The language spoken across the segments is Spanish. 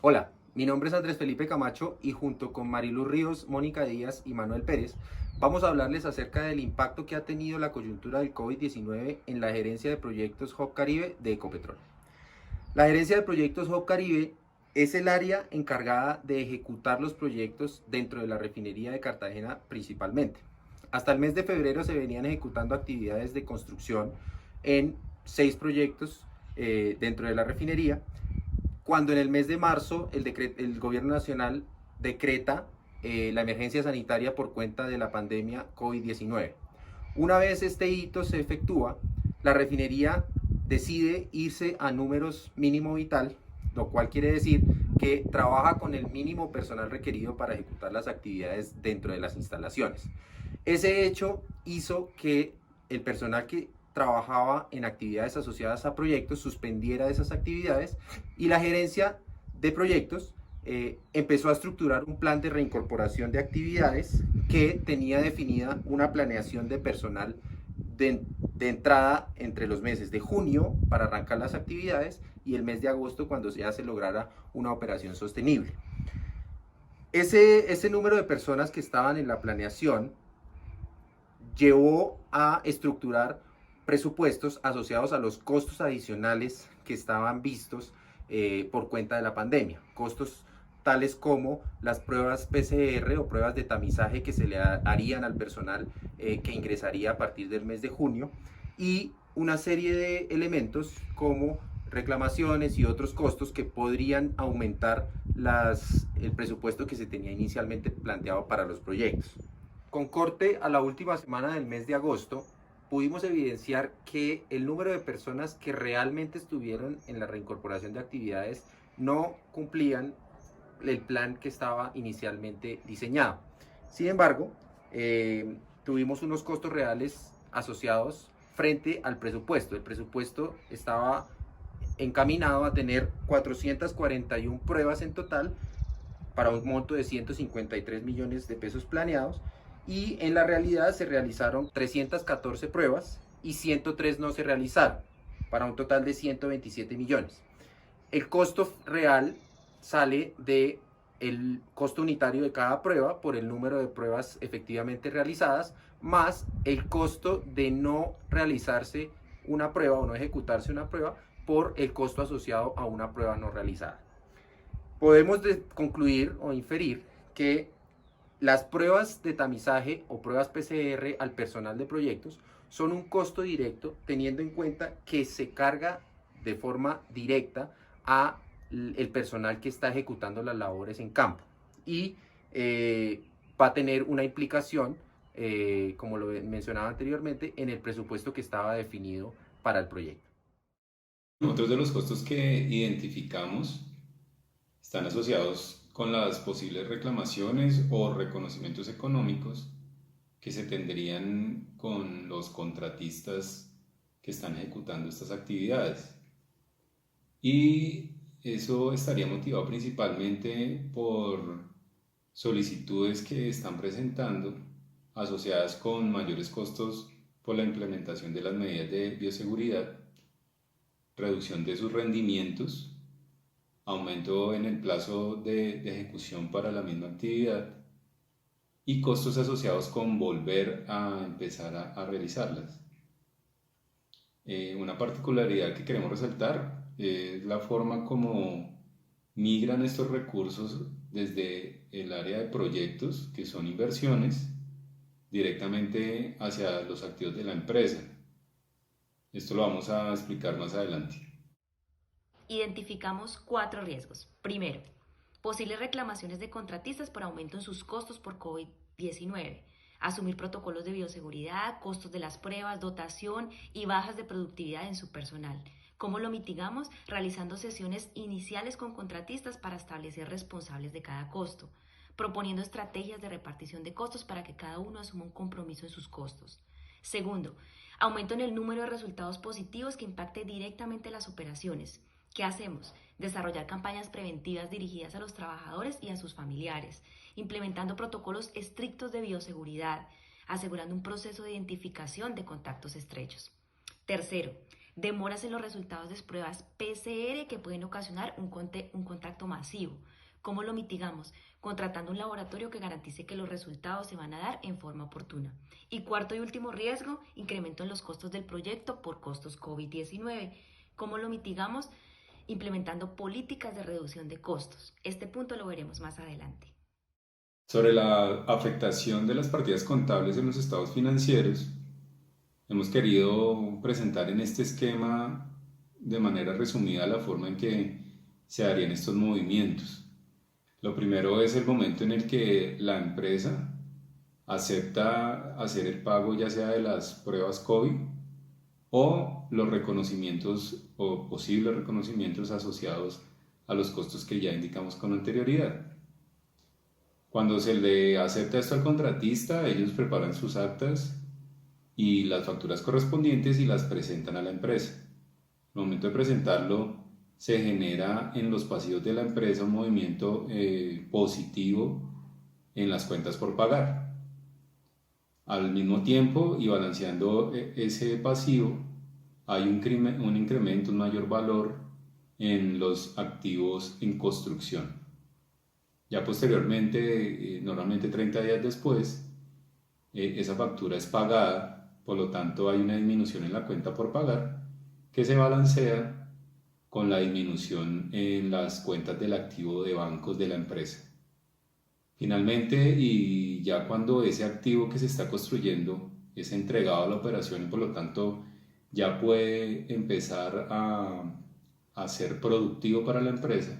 Hola, mi nombre es Andrés Felipe Camacho y junto con Marilu Ríos, Mónica Díaz y Manuel Pérez vamos a hablarles acerca del impacto que ha tenido la coyuntura del COVID-19 en la gerencia de proyectos Hub Caribe de Ecopetrol. La gerencia de proyectos Hub Caribe es el área encargada de ejecutar los proyectos dentro de la refinería de Cartagena principalmente. Hasta el mes de febrero se venían ejecutando actividades de construcción en 6 proyectos dentro de la refinería, cuando en el mes de marzo el gobierno nacional decreta la emergencia sanitaria por cuenta de la pandemia COVID-19. Una vez este hito se efectúa, la refinería decide irse a números mínimo vital, lo cual quiere decir que trabaja con el mínimo personal requerido para ejecutar las actividades dentro de las instalaciones. Ese hecho hizo que el personal que trabajaba en actividades asociadas a proyectos suspendiera esas actividades y la gerencia de proyectos empezó a estructurar un plan de reincorporación de actividades que tenía definida una planeación de personal de entrada entre los meses de junio para arrancar las actividades y el mes de agosto cuando ya se lograra una operación sostenible. Ese número de personas que estaban en la planeación llevó a estructurar presupuestos asociados a los costos adicionales que estaban vistos por cuenta de la pandemia. Costos tales como las pruebas PCR o pruebas de tamizaje que se le harían al personal que ingresaría a partir del mes de junio y una serie de elementos como reclamaciones y otros costos que podrían aumentar el presupuesto que se tenía inicialmente planteado para los proyectos. Con corte a la última semana del mes de agosto, pudimos evidenciar que el número de personas que realmente estuvieron en la reincorporación de actividades no cumplían el plan que estaba inicialmente diseñado. Sin embargo, tuvimos unos costos reales asociados frente al presupuesto. El presupuesto estaba encaminado a tener 441 pruebas en total para un monto de 153 millones de pesos planeados y en la realidad se realizaron 314 pruebas y 103 no se realizaron para un total de 127 millones. El costo real sale de el costo unitario de cada prueba por el número de pruebas efectivamente realizadas más el costo de no realizarse una prueba o no ejecutarse una prueba por el costo asociado a una prueba no realizada. Podemos concluir o inferir que las pruebas de tamizaje o pruebas PCR al personal de proyectos son un costo directo teniendo en cuenta que se carga de forma directa a el personal que está ejecutando las labores en campo y va a tener una implicación, como lo mencionaba anteriormente, en el presupuesto que estaba definido para el proyecto. Otros de los costos que identificamos están asociados con las posibles reclamaciones o reconocimientos económicos que se tendrían con los contratistas que están ejecutando estas actividades. Y eso estaría motivado principalmente por solicitudes que están presentando asociadas con mayores costos por la implementación de las medidas de bioseguridad, reducción de sus rendimientos, aumento en el plazo de ejecución para la misma actividad y costos asociados con volver a empezar a realizarlas. Una particularidad que queremos resaltar es la forma como migran estos recursos desde el área de proyectos, que son inversiones, directamente hacia los activos de la empresa. Esto lo vamos a explicar más adelante. Identificamos 4 riesgos. Primero, posibles reclamaciones de contratistas por aumento en sus costos por COVID-19. Asumir protocolos de bioseguridad, costos de las pruebas, dotación y bajas de productividad en su personal. ¿Cómo lo mitigamos? Realizando sesiones iniciales con contratistas para establecer responsables de cada costo, proponiendo estrategias de repartición de costos para que cada uno asuma un compromiso en sus costos. Segundo, aumento en el número de resultados positivos que impacte directamente las operaciones. ¿Qué hacemos? Desarrollar campañas preventivas dirigidas a los trabajadores y a sus familiares, implementando protocolos estrictos de bioseguridad, asegurando un proceso de identificación de contactos estrechos. Tercero, demoras en los resultados de pruebas PCR que pueden ocasionar un contacto masivo. ¿Cómo lo mitigamos? Contratando un laboratorio que garantice que los resultados se van a dar en forma oportuna. Y cuarto y último riesgo, incremento en los costos del proyecto por costos COVID-19. ¿Cómo lo mitigamos? Implementando políticas de reducción de costos. Este punto lo veremos más adelante. Sobre la afectación de las partidas contables en los estados financieros, hemos querido presentar en este esquema de manera resumida la forma en que se darían estos movimientos. Lo primero es el momento en el que la empresa acepta hacer el pago ya sea de las pruebas COVID o los reconocimientos o posibles reconocimientos asociados a los costos que ya indicamos con anterioridad. Cuando se le acepta esto al contratista, ellos preparan sus actas y las facturas correspondientes y las presentan a la empresa. Al momento de presentarlo, se genera en los pasivos de la empresa un movimiento positivo en las cuentas por pagar. Al mismo tiempo, y balanceando ese pasivo, hay un incremento, un mayor valor en los activos en construcción. Ya posteriormente, normalmente 30 días después, esa factura es pagada, por lo tanto hay una disminución en la cuenta por pagar que se balancea con la disminución en las cuentas del activo de bancos de la empresa. Finalmente, y ya cuando ese activo que se está construyendo es entregado a la operación y por lo tanto ya puede empezar a ser productivo para la empresa,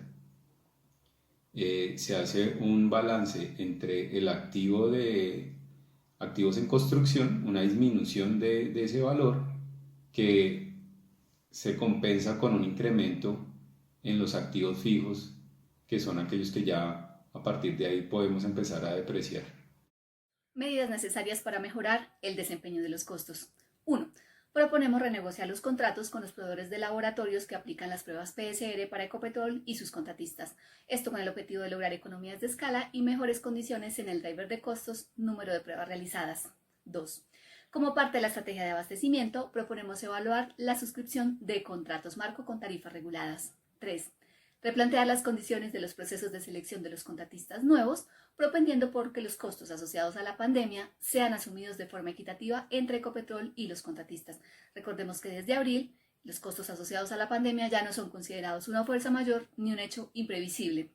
se hace un balance entre el activo de activos en construcción, una disminución de ese valor que se compensa con un incremento en los activos fijos, que son aquellos que ya a partir de ahí podemos empezar a depreciar. Medidas necesarias para mejorar el desempeño de los costos. 1. Proponemos renegociar los contratos con los proveedores de laboratorios que aplican las pruebas PCR para Ecopetrol y sus contratistas. Esto con el objetivo de lograr economías de escala y mejores condiciones en el driver de costos, número de pruebas realizadas. 2. Como parte de la estrategia de abastecimiento, proponemos evaluar la suscripción de contratos marco con tarifas reguladas. 3. Replantear las condiciones de los procesos de selección de los contratistas nuevos, propendiendo por que los costos asociados a la pandemia sean asumidos de forma equitativa entre Ecopetrol y los contratistas. Recordemos que desde abril, los costos asociados a la pandemia ya no son considerados una fuerza mayor ni un hecho imprevisible.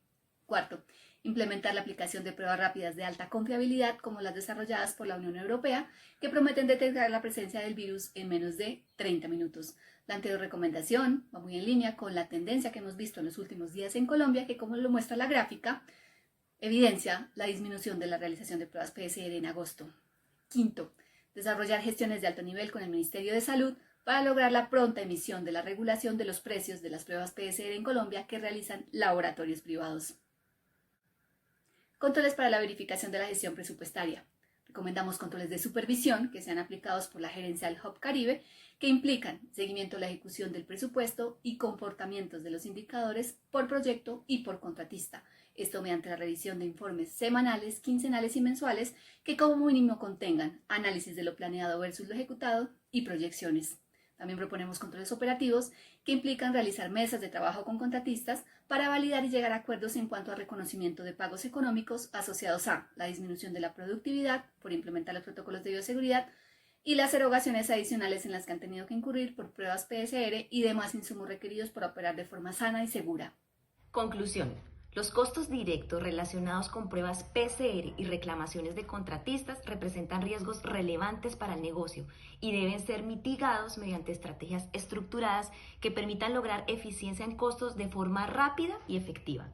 4. Implementar la aplicación de pruebas rápidas de alta confiabilidad como las desarrolladas por la Unión Europea, que prometen detectar la presencia del virus en menos de 30 minutos. La anterior recomendación va muy en línea con la tendencia que hemos visto en los últimos días en Colombia, que como lo muestra la gráfica, evidencia la disminución de la realización de pruebas PCR en agosto. 5. Desarrollar gestiones de alto nivel con el Ministerio de Salud para lograr la pronta emisión de la regulación de los precios de las pruebas PCR en Colombia que realizan laboratorios privados. Controles para la verificación de la gestión presupuestaria. Recomendamos controles de supervisión que sean aplicados por la gerencia del Hub Caribe, que implican seguimiento de la ejecución del presupuesto y comportamientos de los indicadores por proyecto y por contratista. Esto mediante la revisión de informes semanales, quincenales y mensuales que como mínimo contengan análisis de lo planeado versus lo ejecutado y proyecciones. También proponemos controles operativos que implican realizar mesas de trabajo con contratistas para validar y llegar a acuerdos en cuanto a reconocimiento de pagos económicos asociados a la disminución de la productividad por implementar los protocolos de bioseguridad y las erogaciones adicionales en las que han tenido que incurrir por pruebas PCR y demás insumos requeridos para operar de forma sana y segura. Conclusión. Los costos directos relacionados con pruebas PCR y reclamaciones de contratistas representan riesgos relevantes para el negocio y deben ser mitigados mediante estrategias estructuradas que permitan lograr eficiencia en costos de forma rápida y efectiva.